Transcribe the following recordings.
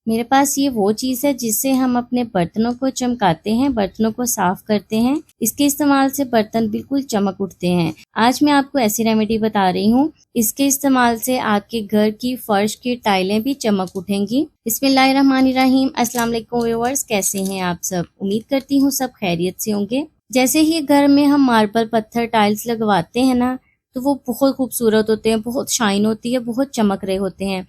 मेरे पास ये वो चीज़ है जिससे हम अपने बर्तनों को चमकाते हैं, बर्तनों को साफ करते हैं। इसके इस्तेमाल से बर्तन बिल्कुल चमक उठते हैं। आज मैं आपको ऐसी रेमेडी बता रही हूँ, इसके इस्तेमाल से आपके घर की फर्श की टाइलें भी चमक उठेंगी। बिस्मिल्लाहिर्रहमानिर्रहीम। अस्सलाम वालेकुम व्यूअर्स, कैसे हैं आप सब? उम्मीद करती हूँ सब खैरियत से होंगे। जैसे ही घर में हम मार्बल, पत्थर, टाइल्स लगवाते हैं ना, तो वो बहुत खूबसूरत होते हैं, बहुत शाइन होती है, बहुत चमक रहे होते हैं।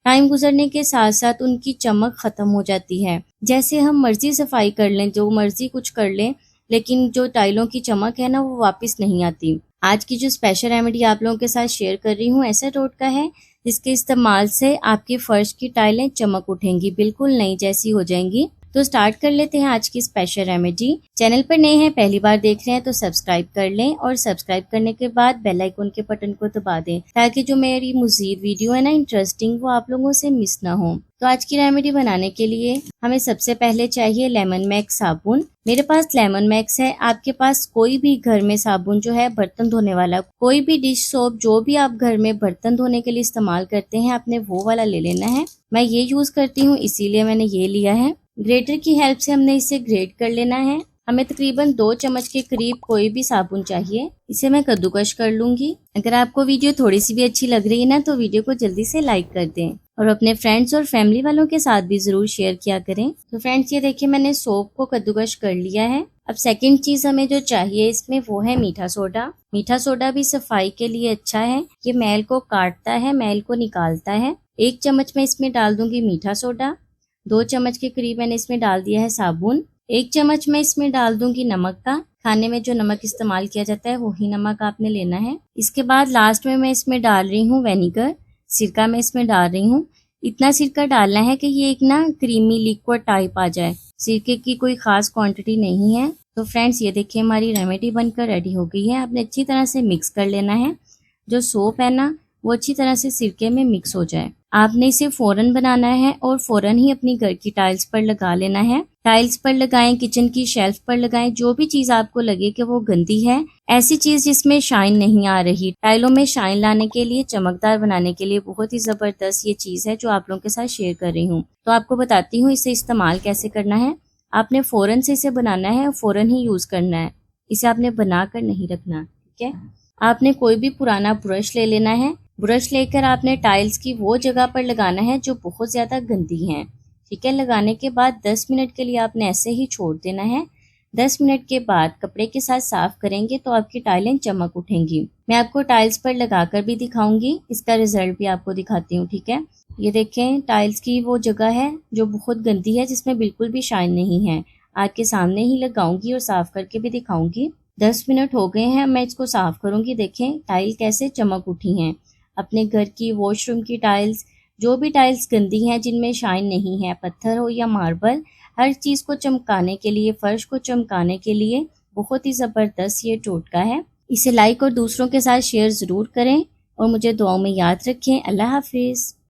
टाइम गुजरने के साथ साथ उनकी चमक खत्म हो जाती है। जैसे हम मर्जी सफाई कर लें, जो मर्जी कुछ कर लें, लेकिन जो टाइलों की चमक है ना, वो वापस नहीं आती। आज की जो स्पेशल रेमेडी आप लोगों के साथ शेयर कर रही हूँ, ऐसा टोटका है जिसके इस्तेमाल से आपकी फर्श की टाइलें चमक उठेंगी, बिल्कुल नई जैसी हो जाएंगी। तो स्टार्ट कर लेते हैं आज की स्पेशल रेमेडी। चैनल पर नए हैं, पहली बार देख रहे हैं तो सब्सक्राइब कर लें, और सब्सक्राइब करने के बाद बेल आइकन के बटन को दबा दें, ताकि जो मेरी मज़ीद वीडियो है ना इंटरेस्टिंग, वो आप लोगों से मिस ना हो। तो आज की रेमेडी बनाने के लिए हमें सबसे पहले चाहिए लेमन मैक्स साबुन। मेरे पास लेमन मैक्स है। आपके पास कोई भी घर में साबुन जो है बर्तन धोने वाला, कोई भी डिश सोप जो भी आप घर में बर्तन धोने के लिए इस्तेमाल करते हैं, आपने वो वाला ले लेना है। मैं ये यूज करती हूँ, इसीलिए मैंने ये लिया है। ग्रेटर की हेल्प से हमने इसे ग्रेट कर लेना है। हमें तकरीबन 2 चम्मच के करीब कोई भी साबुन चाहिए। इसे मैं कद्दूकश कर लूंगी। अगर आपको वीडियो थोड़ी सी भी अच्छी लग रही है ना, तो वीडियो को जल्दी से लाइक कर दें और अपने फ्रेंड्स और फैमिली वालों के साथ भी जरूर शेयर किया करें। तो फ्रेंड्स, ये देखिए मैंने सोप को कद्दूकश कर लिया है। अब सेकंड चीज हमें जो चाहिए इसमें, वो है मीठा सोडा। मीठा सोडा भी सफाई के लिए अच्छा है। ये मैल को काटता है, मैल को निकालता है। 1 चम्मच में इसमें डाल दूंगी मीठा सोडा। 2 चम्मच के करीब मैंने इसमें डाल दिया है साबुन। 1 चम्मच में इसमें डाल दूंगी नमक का। खाने में जो नमक इस्तेमाल किया जाता है वही नमक आपने लेना है। इसके बाद लास्ट में मैं इसमें डाल रही हूँ विनेगर, सिरका मैं इसमें डाल रही हूँ। इतना सिरका डालना है कि ये एक ना क्रीमी लिक्विड टाइप आ जाए। सिरके की कोई खास क्वांटिटी नहीं है। तो फ्रेंड्स, ये देखिए हमारी रेमेडी बनकर रेडी हो गई है। आपने अच्छी तरह से मिक्स कर लेना है। जो सोप है ना, वो अच्छी तरह से सिरके में मिक्स हो जाए। आपने इसे फौरन बनाना है और फौरन ही अपनी घर की टाइल्स पर लगा लेना है। टाइल्स पर लगाएं, किचन की शेल्फ पर लगाएं, जो भी चीज आपको लगे कि वो गंदी है, ऐसी चीज जिसमें शाइन नहीं आ रही। टाइलों में शाइन लाने के लिए, चमकदार बनाने के लिए बहुत ही जबरदस्त ये चीज है जो आप लोगों के साथ शेयर कर रही हूँ। तो आपको बताती हूँ इसे इस्तेमाल कैसे करना है। आपने फौरन से इसे बनाना है और फौरन ही यूज करना है। इसे आपने बना कर नहीं रखना, ठीक है। आपने कोई भी पुराना ब्रश ले लेना है। ब्रश लेकर आपने टाइल्स की वो जगह पर लगाना है जो बहुत ज्यादा गंदी है, ठीक है। लगाने के बाद 10 मिनट के लिए आपने ऐसे ही छोड़ देना है। 10 मिनट के बाद कपड़े के साथ साफ करेंगे तो आपकी टाइलें चमक उठेंगी। मैं आपको टाइल्स पर लगाकर भी दिखाऊंगी, इसका रिजल्ट भी आपको दिखाती हूँ, ठीक है। ये देखें, टाइल्स की वो जगह है जो बहुत गंदी है, जिसमें बिल्कुल भी शाइन नहीं है। आपके सामने ही लगाऊंगी और साफ करके भी दिखाऊंगी। 10 मिनट हो गए हैं, मैं इसको साफ करूंगी। देखें टाइल कैसे चमक उठी हैं। अपने घर की वॉशरूम की टाइल्स, जो भी टाइल्स गंदी हैं, जिनमें शाइन नहीं है, पत्थर हो या मार्बल, हर चीज़ को चमकाने के लिए, फर्श को चमकाने के लिए बहुत ही ज़बरदस्त ये टोटका है। इसे लाइक और दूसरों के साथ शेयर ज़रूर करें और मुझे दुआओं में याद रखें। अल्लाह हाफिज़।